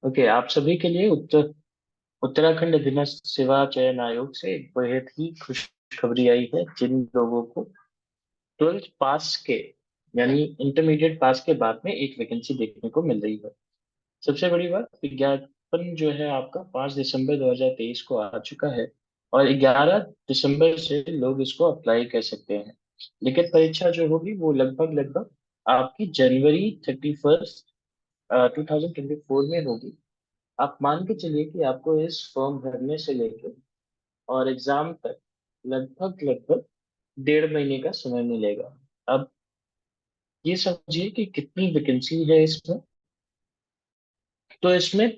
Okay, आप सभी के लिए उत्तराखंड अधीनस्थ सेवा चयन आयोग से एक बेहद ही खुशखबरी आई है जिन लोगों को 12th पास के यानी इंटरमीडिएट पास के बाद में एक वैकेंसी देखने को मिल रही है। सबसे बड़ी बात, विज्ञापन जो है आपका 5 दिसंबर 2023 को आ चुका है और 11 दिसंबर से लोग इसको अप्लाई कर सकते हैं। लिखित परीक्षा जो होगी वो लगभग लगभग आपकी जनवरी 31 2024 में होगी। आप मान के चलिए कि आपको इस फॉर्म भरने से लेकर और एग्जाम तक लगभग लगभग 1.5 महीने का समय मिलेगा। अब ये समझिए कि कितनी वैकेंसी है इसमें। तो इसमें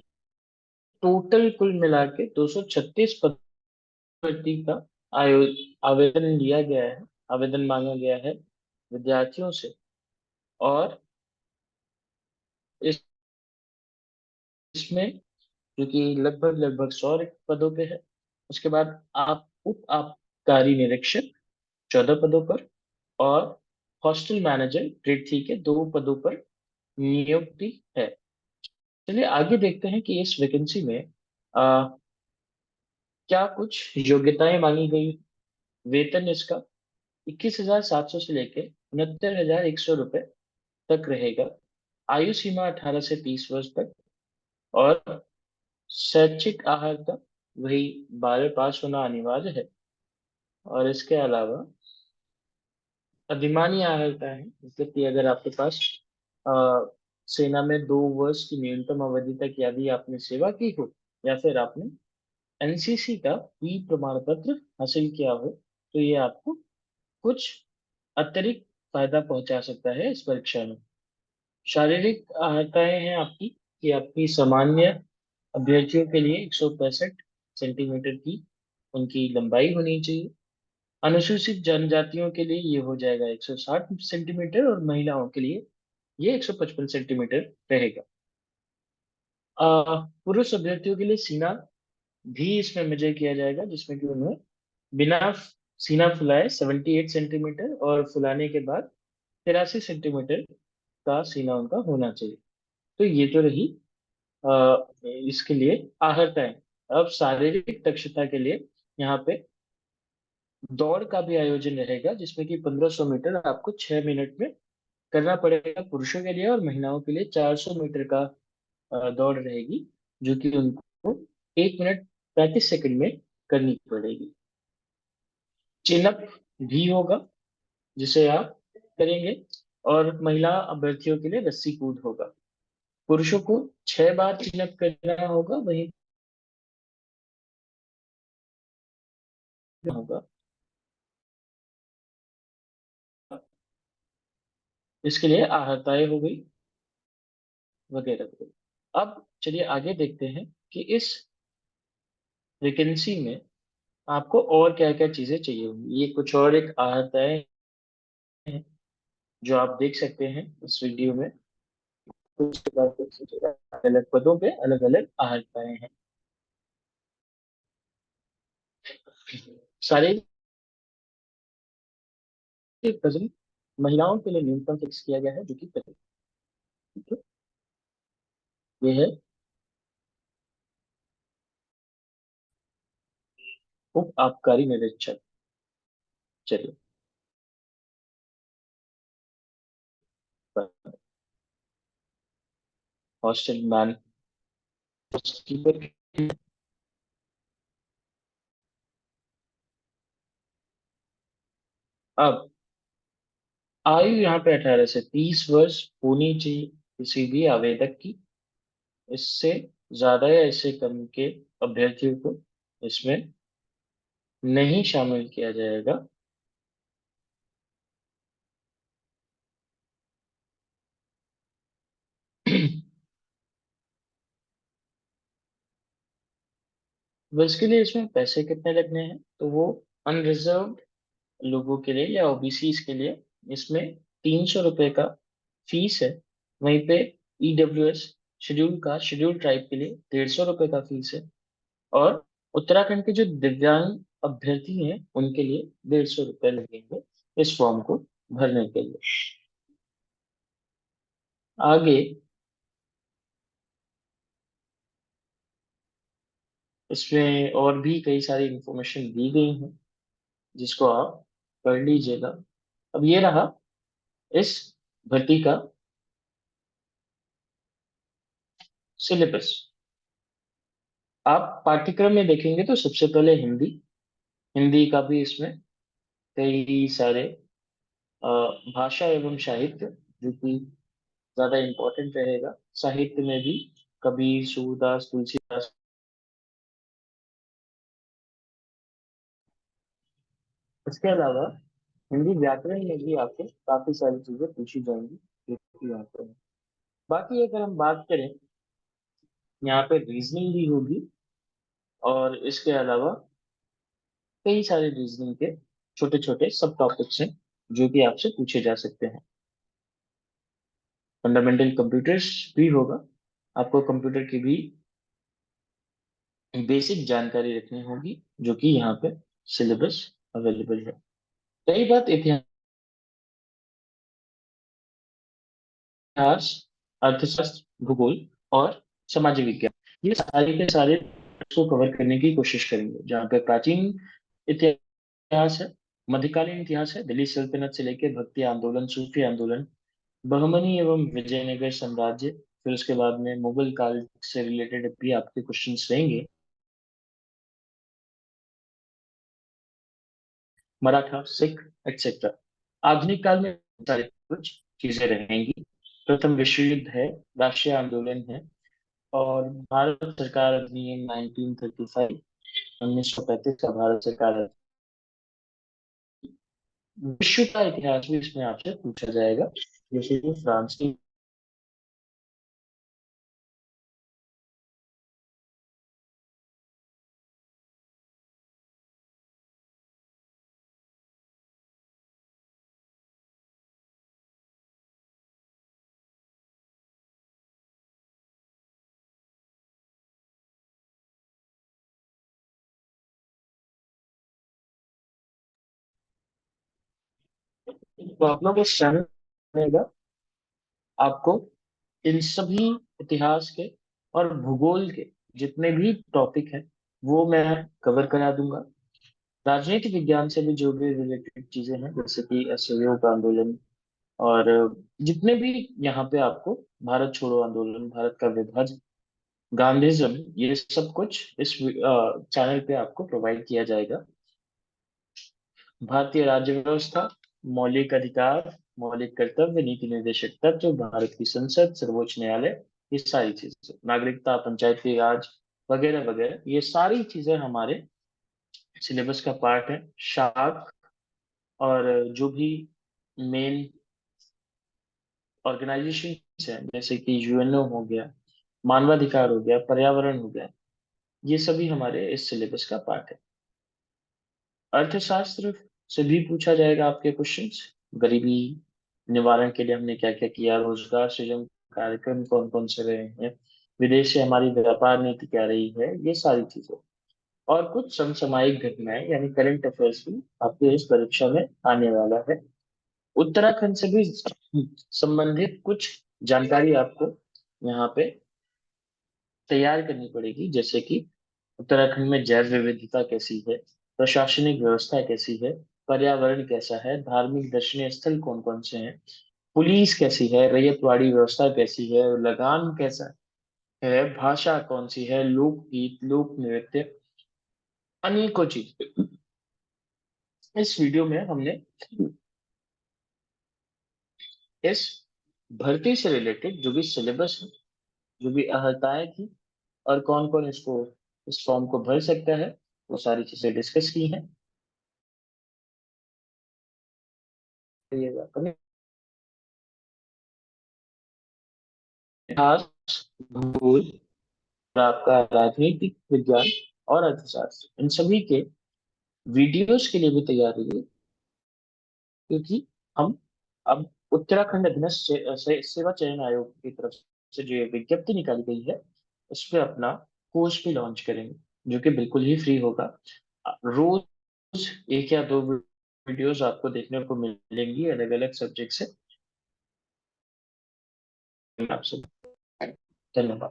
टोटल कुल मिला के 236 पद भर्ती का आयो आवेदन लिया गया है, आवेदन मांगा गया है विद्यार्थियों से। और इसमें क्योंकि लगभग लगभग 100 पदों पे है। उसके बाद आप उप आबकारी निरीक्षक 14 पदों पर और हॉस्टल मैनेजर ग्रेड 3 के 2 पदों पर नियुक्ति है। चलिए आगे देखते हैं कि इस वैकेंसी में आ, क्या कुछ योग्यताएं मांगी गई। वेतन इसका 21,700 से लेकर 69,100 रुपये तक रहेगा। आयु सीमा 18 से 30 वर्ष तक। और शैक्षिक अर्हता वही 12 पास होना अनिवार्य है। और इसके अलावा अधिमानी अर्हता है, मतलब कि अगर आपके पास अ, सेना में 2 वर्ष की न्यूनतम अवधि तक यदि आपने सेवा की हो या फिर आपने एनसीसी का ई प्रमाण पत्र हासिल किया हो तो ये आपको कुछ अतिरिक्त फायदा पहुंचा सकता है इस परीक्षा में। शारीरिक अर्हताएं हैं आपकी कि आपकी सामान्य अभ्यर्थियों के लिए 165 सेंटीमीटर की उनकी लंबाई होनी चाहिए। अनुसूचित जनजातियों के लिए ये हो जाएगा 160 सेंटीमीटर और महिलाओं के लिए ये 155 सेंटीमीटर रहेगा। पुरुष अभ्यर्थियों के लिए सीना भी इसमें मेजर किया जाएगा जिसमें कि उन्हें बिना सीना फुलाए 78 सेंटीमीटर और फुलाने के बाद 83 सेंटीमीटर का सीना उनका होना चाहिए। तो ये तो रही इसके लिए आहरताएं। अब शारीरिक दक्षता के लिए यहाँ पे दौड़ का भी आयोजन रहेगा जिसमें कि 1500 मीटर आपको 6 मिनट में करना पड़ेगा पुरुषों के लिए और महिलाओं के लिए 400 मीटर का दौड़ रहेगी जो कि उनको 1 मिनट 35 सेकंड में करनी पड़ेगी। चिनअप भी होगा जिसे आप करेंगे। और महिला अभ्यर्थियों के लिए रस्सी कूद होगा। पुरुषों को 6 बार चिनअप करना होगा, वहीं होगा। इसके लिए आहताएं हो गई वगैरह वगैरह। अब चलिए आगे देखते हैं कि इस वैकेंसी में आपको और क्या क्या चीजें चाहिए होंगी। ये कुछ और एक आहताएं हैं जो आप देख सकते हैं इस वीडियो में। कुछ अलग अलग पदों पे अलग अलग आहताएं हैं। शारीरिक वजन महिलाओं के लिए न्यूनतम फिक्स किया गया है जो कि 35। ठीक है, ये है उप आबकारी निरीक्षक। चलिए हॉस्टल मैन। अब आयु यहाँ पे 18 से 30 वर्ष होनी चाहिए किसी भी आवेदक की। इससे ज्यादा या इससे कम के अभ्यर्थियों को इसमें नहीं शामिल किया जाएगा। बस के लिए इसमें पैसे कितने लगने हैं तो वो अनरिजर्व लोगों के लिए या ओबीसी के लिए इसमें 300 रुपये का फीस है। वहीं पे ईडब्ल्यूएस शेड्यूल ट्राइब के लिए 150 रुपये का फीस है। और उत्तराखंड के जो दिव्यांग अभ्यर्थी हैं उनके लिए 150 रुपये लगेंगे इस फॉर्म को भरने के लिए। आगे इसमें और भी कई सारी इंफॉर्मेशन दी गई हैं जिसको आप पढ़ लीजिएगा। अब ये रहा इस भर्ती का सिलेबस। आप पाठ्यक्रम में देखेंगे तो सबसे पहले हिंदी। हिंदी का भी इसमें कई सारे अ, भाषा एवं साहित्य जो कि ज्यादा इम्पोर्टेंट रहेगा। साहित्य में भी कबीर, सूरदास, तुलसीदास। इसके अलावा हिंदी व्याकरण में भी आपको काफी सारी चीजें पूछी जाएंगी जो कि यहाँ पे है। बाकी अगर हम बात करें, यहाँ पे रीजनिंग भी होगी और इसके अलावा कई सारे रीजनिंग के छोटे छोटे सब टॉपिक्स हैं जो कि आपसे पूछे जा सकते हैं। फंडामेंटल कंप्यूटर्स भी होगा। आपको कंप्यूटर की भी बेसिक जानकारी रखनी होगी जो कि यहाँ पे सिलेबस अवेलेबल है। रही बात इतिहास, अर्थशास्त्र, भूगोल और सामाजिक विज्ञान, ये सारे के सारे को कवर करने की कोशिश करेंगे। जहाँ पे प्राचीन इतिहास है, मध्यकालीन इतिहास है, दिल्ली सल्तनत से लेकर भक्ति आंदोलन, सूफी आंदोलन, बहमनी एवं विजयनगर साम्राज्य, फिर उसके बाद में मुगल काल से रिलेटेड भी आपके क्वेश्चंस रहेंगे। मराठा, सिख, एक्सेट्रा। आधुनिक काल में सारी कुछ चीजें रहेंगी। प्रथम विश्व युद्ध है, राष्ट्रीय आंदोलन है, और भारत सरकार अधिनियम 1935, 1935 का भारत सरकार। विश्व का इतिहास भी इसमें आपसे पूछा जाएगा, जैसे कि फ्रांस की। तो आप लोग इस चैनल रहेगा, आपको इन सभी इतिहास के और भूगोल के जितने भी टॉपिक हैं वो मैं कवर करा दूंगा। राजनीति विज्ञान से भी जो भी रिलेटेड चीजें हैं जैसे कि असहयोग आंदोलन और जितने भी यहाँ पे आपको भारत छोड़ो आंदोलन, भारत का विभाजन, गांधीज्म, ये सब कुछ इस चैनल पे आपको प्रोवाइड किया जाएगा। भारतीय राज्य व्यवस्था, मौलिक अधिकार, मौलिक कर्तव्य, नीति निर्देशक तत्व, भारत की संसद, सर्वोच्च न्यायालय, ये सारी चीजें, नागरिकता, पंचायती राज वगैरह वगैरह, ये सारी चीजें हमारे सिलेबस का पार्ट है। शाख और जो भी मेन ऑर्गेनाइजेशन है जैसे कि यूएनओ हो गया, मानवाधिकार हो गया, पर्यावरण हो गया, ये सभी हमारे इस सिलेबस का पार्ट है। अर्थशास्त्र से भी पूछा जाएगा आपके क्वेश्चंस। गरीबी निवारण के लिए हमने क्या क्या किया, रोजगार सृजन कार्यक्रम कौन कौन से रहे हैं, विदेश से हमारी व्यापार नीति क्या रही है, ये सारी चीजें। और कुछ समसामयिक घटनाएं यानी करंट अफेयर्स भी आपके इस परीक्षा में आने वाला है। उत्तराखंड से भी संबंधित कुछ जानकारी आपको यहाँ पे तैयार करनी पड़ेगी, जैसे कि उत्तराखंड में जैव विविधता कैसी है, प्रशासनिक व्यवस्था कैसी है, पर्यावरण कैसा है, धार्मिक दर्शनीय स्थल कौन कौन से हैं, पुलिस कैसी है, रैयतवाड़ी व्यवस्था कैसी है, लगान कैसा है, भाषा कौन सी है, लोकगीत, लोक नृत्य, अनेकों चीज इस वीडियो में हमने इस भर्ती से रिलेटेड जो भी सिलेबस है, जो भी अहर्ताएं थी और कौन कौन इसको इस फॉर्म को भर सकता है, वो सारी चीजें डिस्कस की हैं। करिएगा कभी इतिहास, भूगोल, और आपका राजनीतिक विज्ञान और अर्थशास्त्र, इन सभी के वीडियोस के लिए भी तैयार रहिए, क्योंकि हम अब उत्तराखंड अधीनस्थ सेवा चयन आयोग की तरफ से जो ये विज्ञप्ति निकाली गई है उस पर अपना कोर्स भी लॉन्च करेंगे जो कि बिल्कुल ही फ्री होगा। रोज एक या दो वीडियोस आपको देखने को मिलेंगी अलग अलग सब्जेक्ट से। आपसे धन्यवाद।